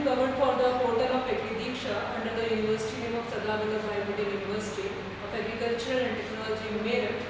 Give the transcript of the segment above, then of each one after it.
been covered for the portal of Agri-DIKSHA under the university name of Sardar Vallabhbhai Patel University of Agriculture and Technology, Meerut.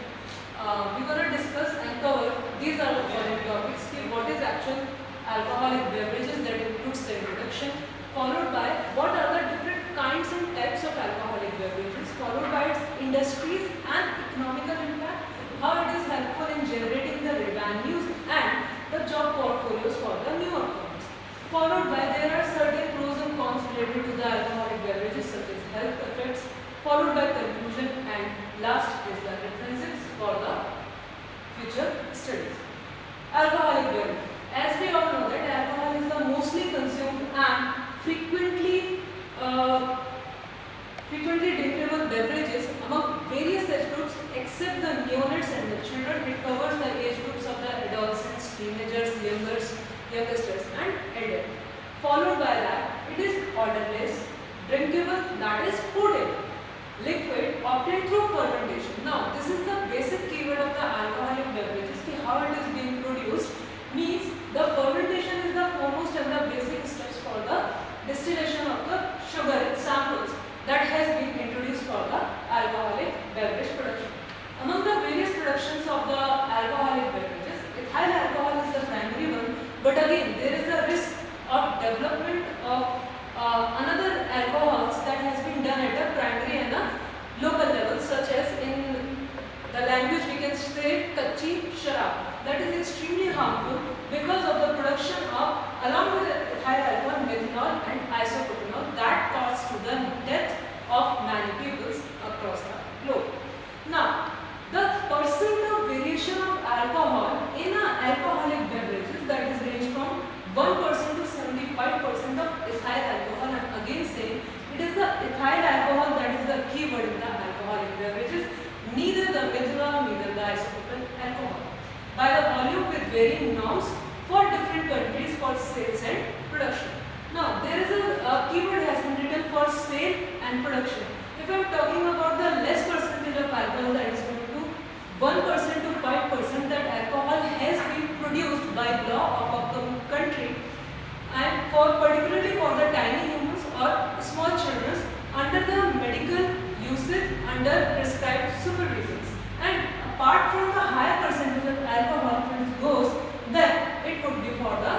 We're going to discuss and cover these are the following topics. What is actual alcoholic beverages, that includes the introduction, followed by what are the different kinds and types of alcoholic beverages, followed by its industries and economical impact, how it is helpful in generating the revenues and the job portfolios for the newer firms. Followed by there are certain pros and cons related to the alcoholic beverages such as health effects, followed by conclusion, and last is the references for the future studies. Alcoholic beverage. As we all know that alcohol is the mostly consumed and frequently drinkable beverages among various age groups except the neonates and the children. It covers the age groups of the adolescents, teenagers, youngsters and adults. Followed by that, it is odorless, drinkable, that is potable, liquid, obtained through fermentation. Now, this is the basic keyword of the alcoholic beverages. How it is being produced means the fermentation is the foremost and the basic steps for the distillation of the sugar samples that has been introduced for the alcoholic beverage production. Among the various productions of the alcoholic beverages, ethyl alcohol is the primary one, but again there is a risk of development of another alcohols that has been done at a primary and a local level, such as in the language we can say kachi sharab. That is extremely harmful because of the production of, along with ethyl alcohol, methanol and isopropanol that causes to the death of many people across the globe. Now, the percent of variation of alcohol in alcoholic beverages, that is range from 1% to 75% of ethyl alcohol, and again saying it is the ethyl alcohol that is the key word in the alcoholic beverages, neither the methanol, neither the isopropyl alcohol. By the volume with varying norms for different countries for sales and production. Now, there is a keyword has been written for sale and production. If I am talking about the less percentage of alcohol, that is going to 1% to 5%, that alcohol has been produced by law of a country, and for particularly for the tiny humans or small children under the medical usage under prescribed supervisions. And apart from the higher percentage of alcohol, if it goes, then it would be for the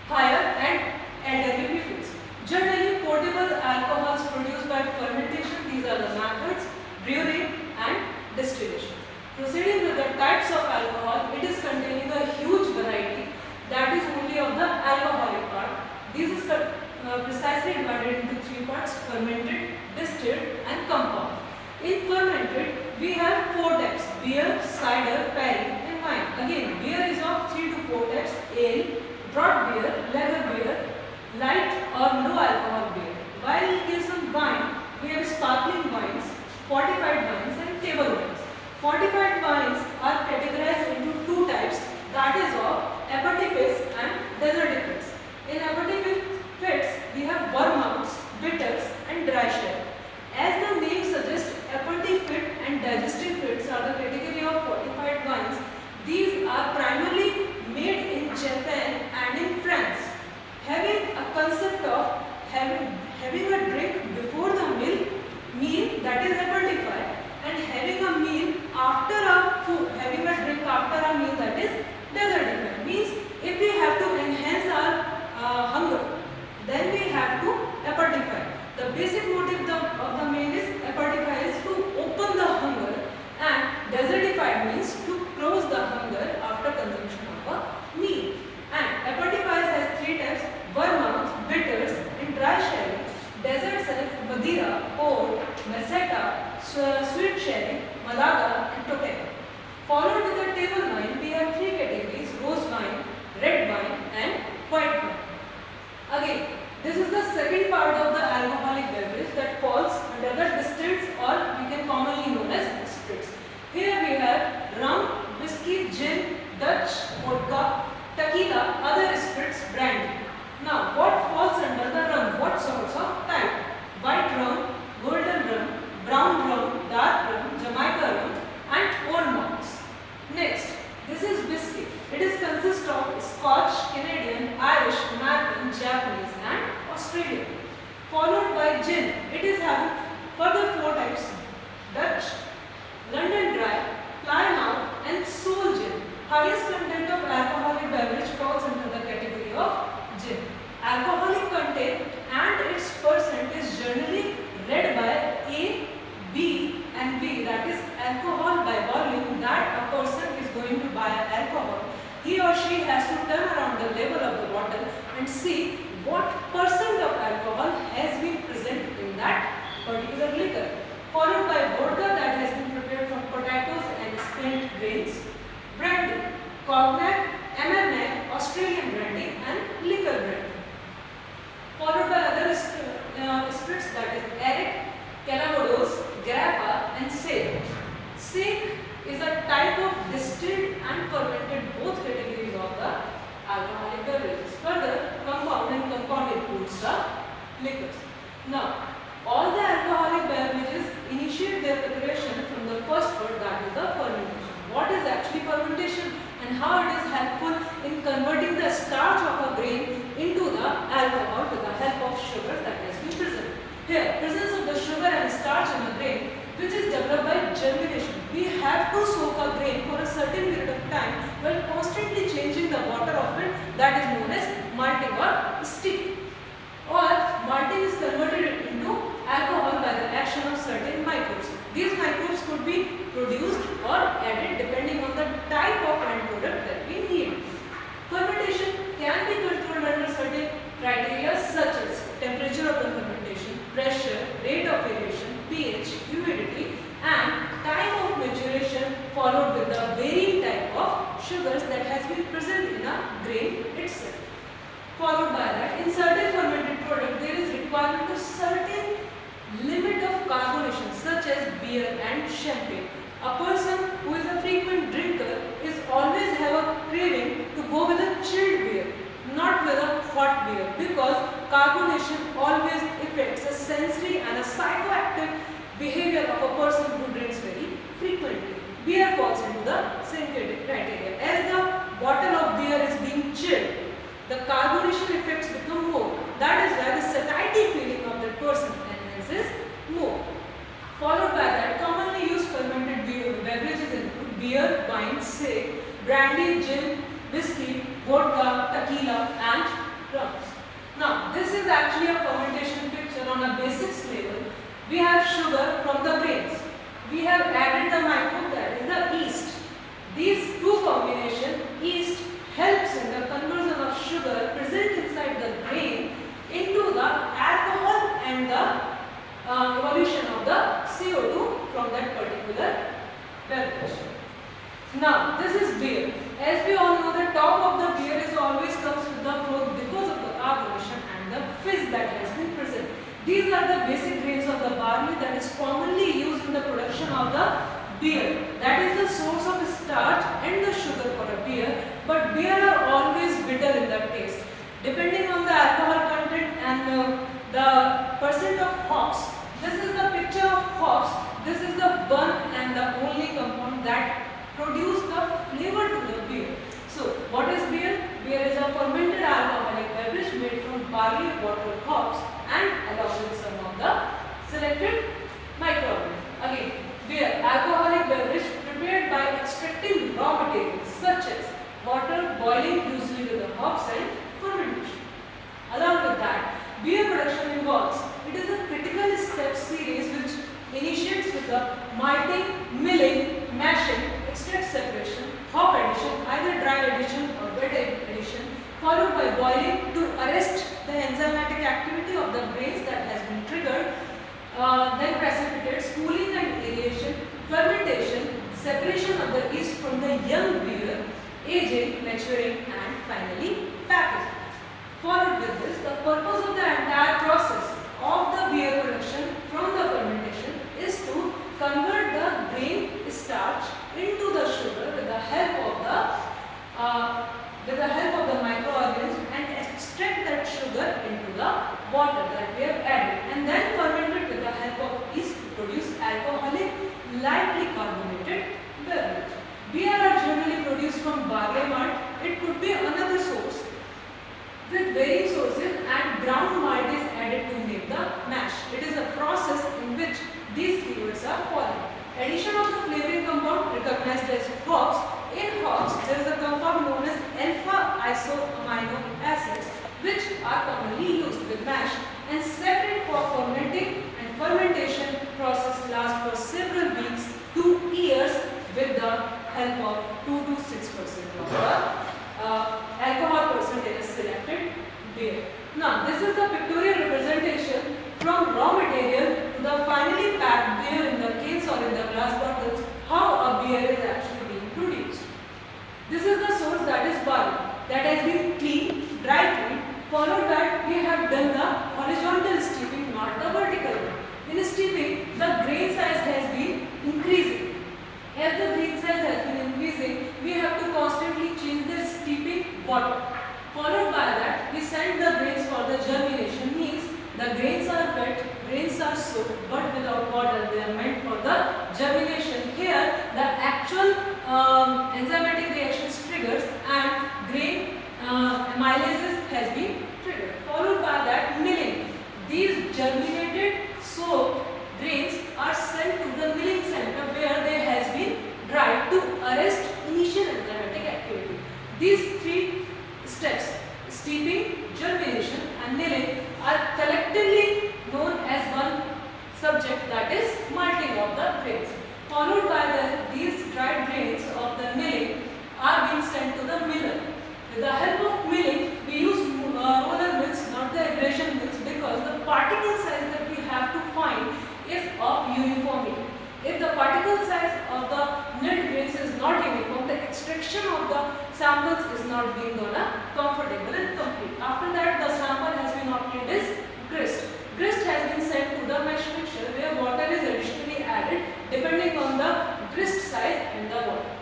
higher and elderly people. Generally, portable alcohols produced by fermentation. These are the methods: brewing and distillation. Proceeding with the types of alcohol, it is containing a huge variety. That is only of the alcoholic part. This is precisely divided into three parts: fermented, distilled, and compound. In fermented, we have four types: beer, cider, perry, and wine. Again, beer is of 3 to 4 types: ale, broad beer, lager beer, light or low alcohol beer. While in case of wine, we have sparkling wines, fortified wines, and table wines. Fortified wines are categorized into two types, that is of aperitifs and desertifs. In aperitifs, we have vermouths, bitters, and dry sherry. As the name suggests, aperitif and digestive fits are the category of fortified wines. These are primarily made in Japan and in France. Having a concept of having a drink before the meal, that is aperitif, and having a meal after a food, having a drink after a meal, that is desertif. Means if we have to enhance our hunger, then we have to aperitif. The basic motive of the meal is aperitif is to open the hunger, and desertified means to close the hunger after consumption of a meal. And aperitif has three types: vermouth, bitters, and dry sherry. Desserts are Madeira, Port, Meseta, sweet sherry, Malaga, and Tokyo. Followed with the table wine, we have three categories: rose wine, red wine, and white wine. Again, this is the second part of the alcoholic beverage that falls under the distillates, or we can commonly known as spirits. Here we have rum, whiskey, gin, Dutch, vodka, tequila, other spirits, brandy. Now, what falls under the rum? What sorts of type? White rum, golden rum, brown rum, dark rum, Jamaica rum, and old malts. Next, this is whiskey. It is consists of Scotch, Canadian, Irish, American, Japanese, and and see what percent of alcohol has been present in that particular liquor. Followed by vodka that has been prepared from potatoes and spent grains, brandy, cognac, Armagnac, Australian brandy and liquor brandy. Followed by other spirits, that is Arrack, Calvados, Grappa and Sake. Sake is a type of distilled and fermented, both categories of the alcoholic beverages. Further, compound and compound includes the liquors. Now, all the alcoholic beverages initiate their preparation from the first word, that is the fermentation. What is actually fermentation and how it is helpful in converting the starch of a grain into the alcohol with the help of sugar that has been present. Here, presence of the sugar and starch in a grain, which is developed by germination. We have to soak a grain for a certain period of time while constantly changing the water of it, that is known as malting or stirring. Or malting is converted into alcohol by the action of certain microbes. These microbes could be produced or added depending on the type of end product that we need. Fermentation can be controlled under certain criteria such as temperature of the fermentation, pressure, rate of aeration, pH, humidity and time of maturation, followed with the varying type of sugars that has been present in a grain itself. Followed by that, in certain fermented product there is requirement of certain limit of carbonation such as beer and champagne. A person who is a frequent drinker is always have a craving to go with a chilled beer, not with a hot beer, because carbonation always affects a sensory and a psychoactive behavior of a person who drinks very frequently. Beer falls into the same criteria. As the bottle of beer is being chilled, the carbonation effects become more. That is why the satiety feeling of that person enhances more. Followed by that, commonly used fermented beverages include beer, wine, sake, brandy, gin, whiskey, vodka, tequila and rums. Now, this is actually a fermentation picture on a basics level. We have sugar from the grains. We have added the microbe, that is the yeast. These two combination, yeast helps in the conversion of sugar present inside the grain into the alcohol and the evolution of the CO2 from that particular beverage. Now, this is beer. As we all know, the top of the beer is always comes with the froth because of the carbonation and the fizz that has been present. These are the basic grains of the barley that is commonly used in the production of the beer. That is the source of starch and the sugar for a beer. But beer are always bitter in the taste. Depending on the alcohol content and the percent of hops. This is the picture of hops. This is the one and the only compound that produce the flavor to the beer. So, what is beer? Beer is a fermented alcoholic beverage made from barley, water, hops and along with some of the selected microorganisms. Again, beer, alcoholic beverage prepared by extracting raw materials such as water, boiling usually with the hops and fermentation. Along with that, beer production involves, it is a critical step series which initiates with the malting, milling, mashing, extract separation, hop addition, either dry addition or wet addition, followed by boiling to arrest the enzymatic activity of the grains that has been triggered, then precipitates, cooling and aeration, fermentation, separation of the yeast from the young beer, aging, maturing and finally packaging. Followed with this, the purpose of the entire process of the beer production from the fermentation is to convert the grain starch into the sugar with the help of the microorganisms and extract that sugar into the water that we have added and then ferment it with the help of yeast to produce alcoholic, lightly carbonated beverage. Beer are generally produced from barley malt. It could be another source with varying sources and ground malt is added to make the mash. It is a process in which these keywords are followed. Addition of the flavoring compound recognized as hops. In hops, there is a compound known as alpha isoamino acids which are commonly used with mash and separate for fermenting and fermentation process lasts for several weeks to years with the help of 2 to 6% of the alcohol percent in a selected beer. are soaked but without water. They are meant for the germination. Here the actual enzymatic reactions triggers and grain amylases has been triggered. Followed by that milling. These germinated soaked grains are sent to the milling center where they has been dried to arrest initial enzymatic activity. These three steps, steeping, germination and milling, are collectively known as one subject, that is malting of the grains. Followed by these dried grains of the milling are being sent to the miller. With the help of milling, we use roller mills, not the aggregation mills, because the particle size that we have to find is of uniformity. If the particle size of the milled grains is not uniform, the extraction of the samples is not being comfortable and complete. After that, the sample has been obtained is grist. Grist has been sent to the mesh mixture where water is additionally added depending on the grist size and the water.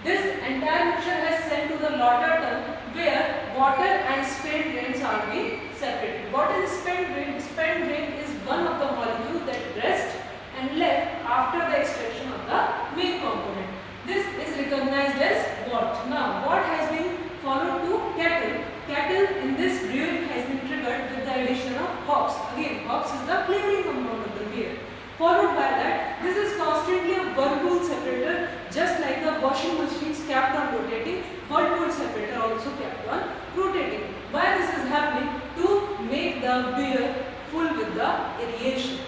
This entire mixture has sent to the lauter tun where water and spent grains are being separated. What is spent grain? Spent grain is one of the molecules that rest and left after the extraction of the main component. This is recognized as wort. Now, wort has been followed to cattle. Cattle in this brewing has been triggered with the addition of hops. Again, hops is the flavoring compound of the beer. Followed by that, this is constantly a whirlpool separator, just like the washing machines kept on rotating, whirlpool separator also kept on rotating. Why this is happening? To make the beer full with the aeration.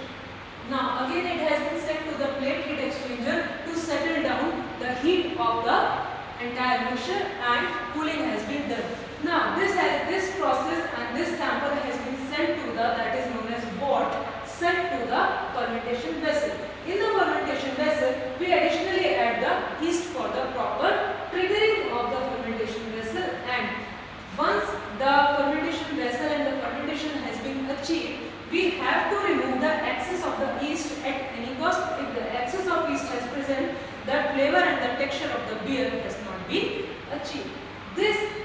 Now again it has been sent to the plate heat exchanger to settle down the heat of the entire mixture and cooling has been done. Now this process and this sample has been sent to the, that is known as wort, sent to the fermentation vessel. In the fermentation vessel, we additionally add the yeast for the proper triggering of the fermentation vessel, and once the fermentation vessel and the fermentation has been achieved, we have to remove the excess of the yeast at any cost. If the excess of yeast has present, the flavor and the texture of the beer has not been achieved.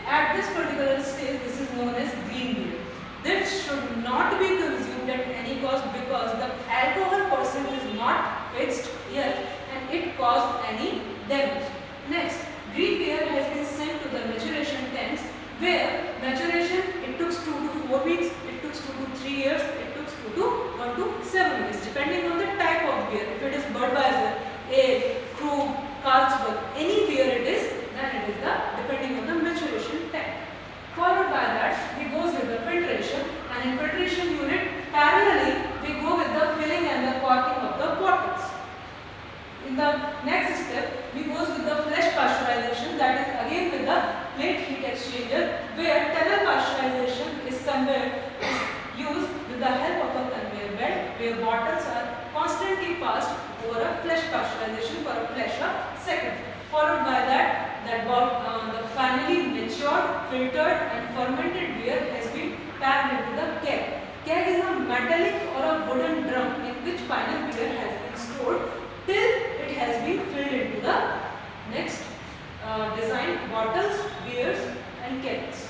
At this particular stage, this is known as green beer. This should not be consumed at any cost because the alcohol percent is not fixed here and it caused any damage. Next, green beer has been sent to the maturation tanks where maturation it took 2 to 4 weeks, it took 2 to 3 years, it took 2 to 1 to 7 years depending on the type of beer. If it is Budweiser, Ale, Krug, Carlsberg, any beer it is, then it is depending on the maturation tank. Followed by that, we goes with the filtration, and in filtration unit, parallelly, we go with the filling and the corking of the bottles. In the next step, we goes with the flash pasteurization, that is again with the plate heat exchanger, where tunnel pasteurization is used with the help of a conveyor belt, where bottles are constantly passed over a flash pasteurization for a flash of seconds. Followed by that, the finally matured, filtered and fermented beer has been packed into the keg. Keg is a metallic or a wooden drum in which final beer has been stored till it has been filled into the next designed bottles, beers and kegs.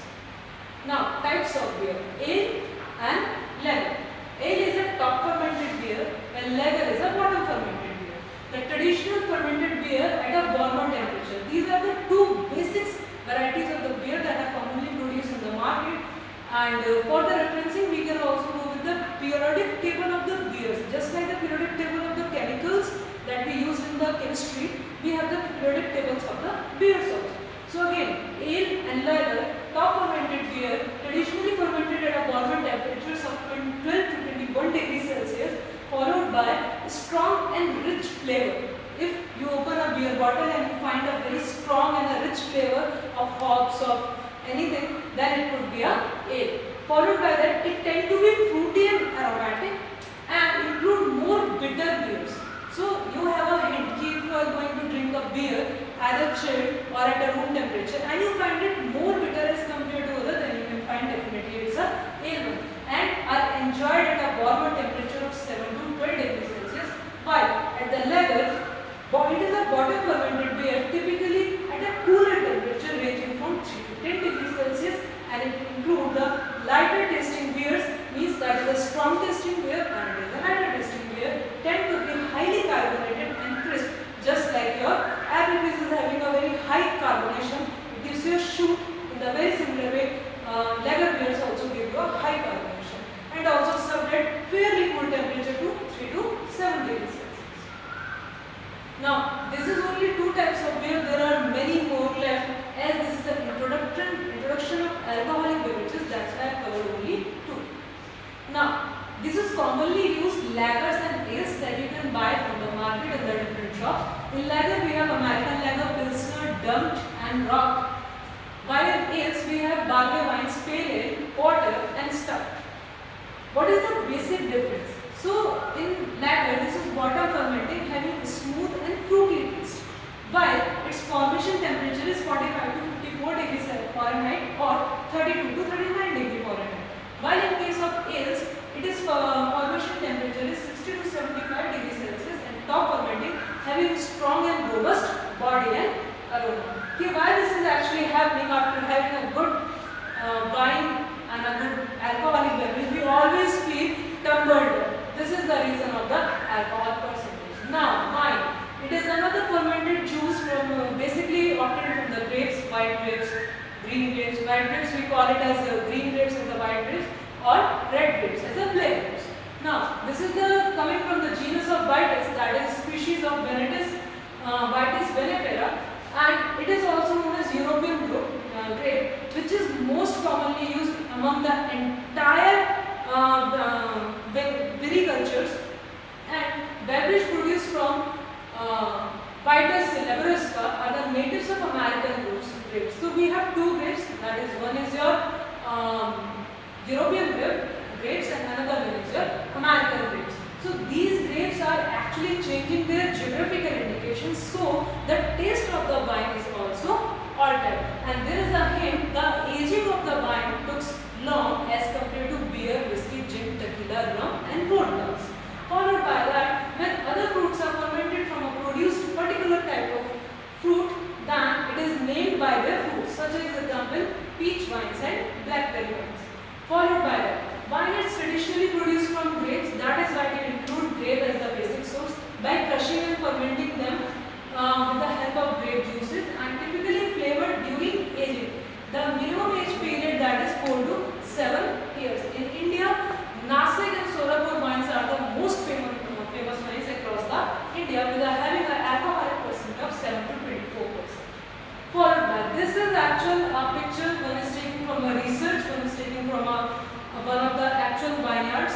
Now, types of beer: ale and lager. Ale is a top fermented beer and lager is a bottom fermented beer. The traditional fermented beer at a warmer temperature. These are the two basic varieties of the beer that are commonly produced in the market, and for the referencing we can also go with the periodic table of the beers. Just like the periodic table of the chemicals that we use in the chemistry, we have the periodic tables of the beers also. So again, ale and lager, top fermented beer, traditionally fermented at a warmer temperatures of 12 to 21 degrees Celsius, followed by strong and rich flavor. If you open a beer bottle and you find a very strong and a rich flavor of hops, of anything, then it could be a ale. Followed by that, it tend to be fruity and aromatic and include more bitter beers. So you have a hint if you are going to drink a beer either chilled or at a room temperature and you find it more bitter as compared to other, then you can find definitely it's a ale and are enjoyed at a warmer temperature of 7 to 12 degrees Celsius, while at the lager, it is a bottom fermented beer typically at a cooler temperature ranging from 3 to 10 degrees Celsius, and it includes the lighter tasting beers, means that is a strong tasting beer drop. In lager we have American lager, Pilsner, Dumped and Rock. While in ales we have barley wines, pale ale, porter and stout. What is the basic difference? So in lager this is bottom fermenting having a smooth and fruity taste, while its formation temperature is 45 to 54 degrees Fahrenheit or 32 to 39 degrees Fahrenheit. While in case of ales, it is formation temperature is 60 to 75 degrees Celsius and top fermenting having strong and robust body and aroma. Okay, why this is actually happening after having a good wine and a good alcoholic beverage, we always feel tumbled. This is the reason of the alcohol percentage. Now, wine. It is another fermented juice from basically obtained from the grapes, white grapes, green grapes. White grapes we call it as green grapes as the white grapes or red grapes as the black grapes. Now, this is the coming from the genus of Vitis, that is species of Vitis vinifera, and it is also known as European grape, which is most commonly used among the entire viticultures, and beverage produced from Vitis labrusca are the natives of American grapes. So we have two grapes, that is one is your European grapes and another one is your American grapes. So these grapes are actually changing their geographical indications, so the taste of the wine is also altered. And there is a hint, the aging of the wine looks long as compared to beer, whiskey, gin, tequila, rum and vodkas. Followed by that, when other fruits are fermented from a produced particular type of fruit, then it is named by their fruits, such as example peach wines and blackberry wines. Followed by that, wine is traditionally produced from grapes, that is why it includes grape as the basic source, by crushing and fermenting them with the help of grape juices and typically flavored during aging. The minimum age period that is 4 to 7 years. In India, Nasik and Solapur wines are the most famous wines across the India, with having an alcoholic percent of 7 to 24%. Followed by, this is actual picture, one is taken from a research, one is taken from one of the actual vineyards.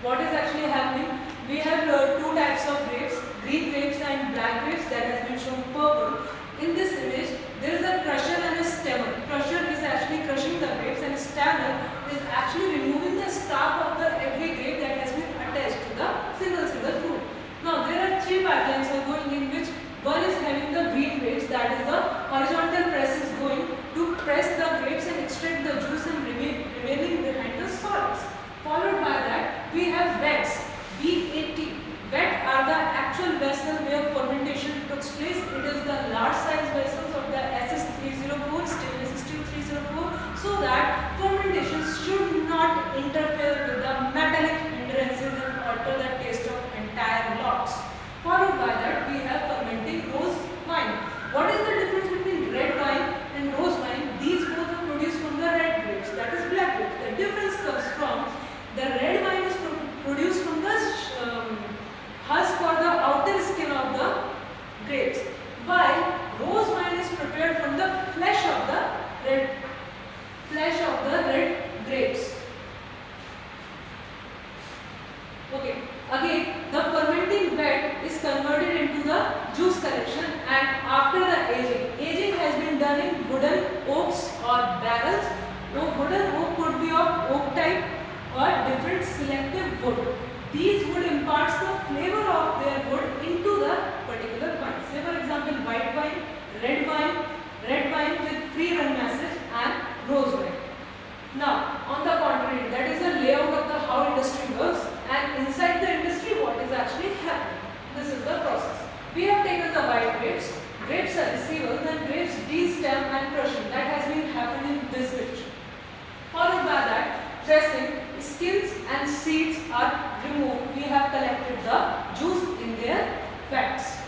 What is actually happening? We have two types of grapes, green grapes and black grapes, that has been shown purple. In this image, there is a crusher and a stemmer. Crusher is actually crushing the grapes and stemmer is actually removing the stalk of the every grape that has been attached to the single fruit. Now there are three pipelines are going, in which one is having the green grapes, that is the horizontal press is going to press the grapes and extract the juice and remaining behind the solids. Followed by that, we have vats, VAT. Vat are the actual vessel where fermentation took place. It is the large size vessels of the SS304, stainless steel 304, so that fermentation should not interfere with the metallic hindrances and alter the taste of entire lots. Followed by that, we have fermenting rose wine. What is the difference between red wine and rose wine? These both are produced from the red grapes, that is black grapes. The difference comes from the red wine is produced from the husk or the outer skin of the grapes, while rose wine is prepared from the flesh of the red grapes. Okay, again the fermenting vat is converted into the juice collection, and after the aging has been done in wooden oaks or barrels. Wooden oak could be of oak type or different selective wood. These wood imparts the flavor of their wood into the particular wine. Say for example white wine, red wine with free run message and rose wine. Now on the contrary, that is the layout of the how industry works, and inside the industry what is actually happening. This is the process. We have taken the white grapes. Grapes are receivable, then grapes de-stem and crushing. That has been happening in this picture. Followed by that, pressing, skins and seeds are removed. We have collected the juice in their vats.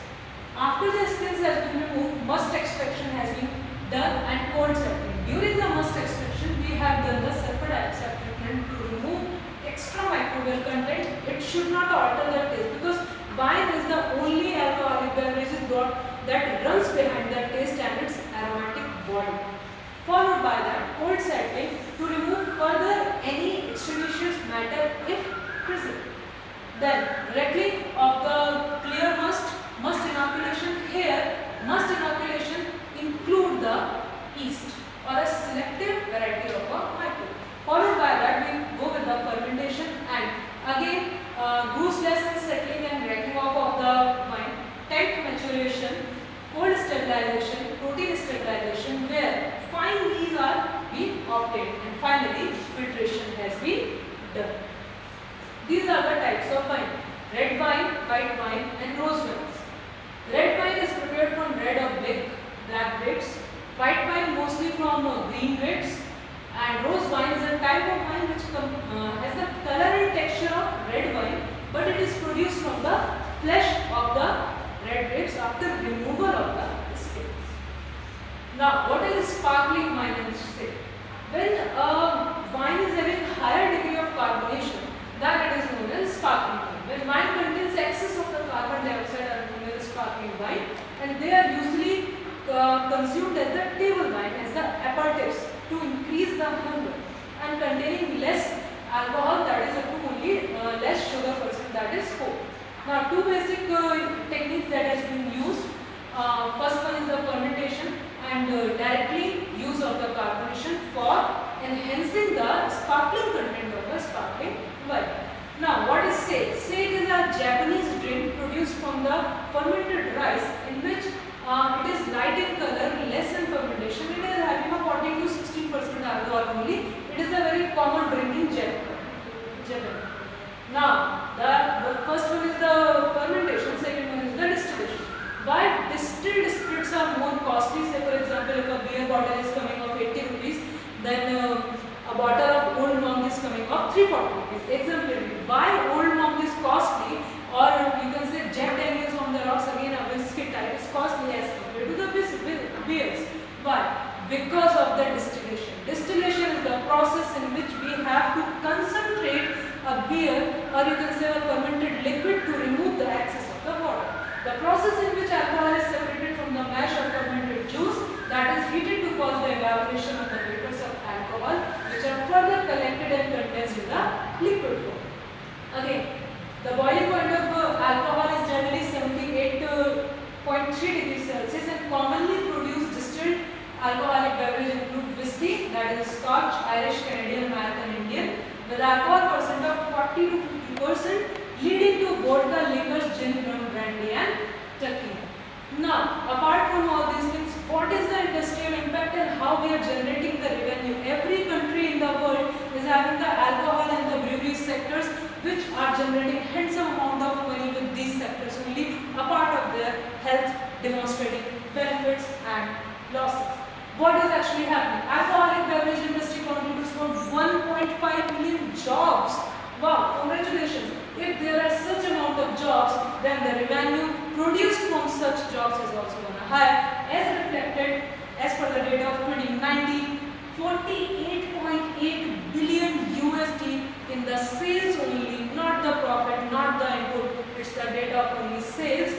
After the skins has been removed, must extraction has been done and cold settling. During the must extraction, we have done the sulfur dioxide treatment to remove extra microbial content. It should not alter the taste, because wine is the only alcoholic beverage that runs behind the taste and its aromatic body. Followed by that, cold settling to remove further any extraneous matter if present. Then rattling of the clear must in finally filtration has been done. These are the types of wine: red wine, white wine and rose wines. Red wine is prepared from red or black grapes. White wine mostly from green grapes. And rose wine is a type of wine which has the color and texture of red wine, but it is produced from the flesh of the red grapes after removal of the skins. Now, what is sparkling wine and say? When a wine is having higher degree of carbonation, then it is known as sparkling wine. When wine contains excess of the carbon dioxide are known as sparkling wine, and they are usually consumed as the table wine, as the aperitifs to increase the hunger, and containing less alcohol, that is up to only less sugar percent, that is 4. Now, two basic techniques that has been used. First one is the fermentation and directly use of the carbonation for enhancing the sparkling content of a sparkling wine. Now, what is sake? Sake is a Japanese drink produced from the fermented rice, in which it is light in color, less in fermentation. It is having a 14 to 16% alcohol only. It is a very common drink in Japan. Now, the first one is the fermentation, second one is the distillation. Why distilled spirits are more costly? Say for example, if a beer bottle is coming of 80 rupees, then a bottle of Old Monk is coming of 340 rupees. Exemplarily, why Old Monk is costly, or you can say Jack Daniels on the rocks, again a whiskey type, is costly as compared to the beers. Why? Because of the distillation. Distillation is the process in which we have to concentrate a beer, or you can say a fermented liquid, to remove the excess of the water. The process in which alcohol is separated from the mash of fermented juice, that is heated to cause the evaporation of the vapors of alcohol, which are further collected and condensed in the liquid form. Again, the boiling point of alcohol is generally 78.3 degrees Celsius, and commonly produced distilled alcoholic beverage include whiskey, that is Scotch, Irish, Canadian, American, Indian, with alcohol percent of 40 to 50%, leading to vodka, liquors, gin, rum, brandy and tequila. Now, apart from all these things, what is the industrial impact and how we are generating the revenue? Every country in the world is having the alcohol and the brewery sectors, which are generating handsome amount of money with these sectors only, apart of their health demonstrating benefits and losses. What is actually happening? Alcoholic beverage industry contributes about 1.5 million jobs. Wow, congratulations. If there are such amount of jobs, then the revenue produced from such jobs is also going to high, as reflected as per the data of 2019, 48.8 billion USD in the sales only, not the profit, not the input. It's the data of only sales.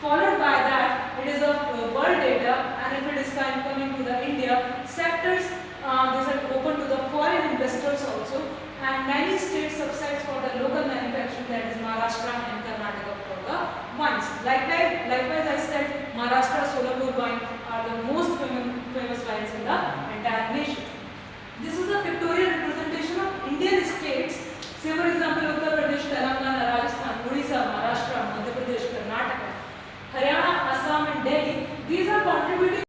Followed by that, it is a world data, and if it is coming to the India sectors, these are open to the foreign investors also, and many states subsides for the local manufacturing, that is Maharashtra and Karnataka.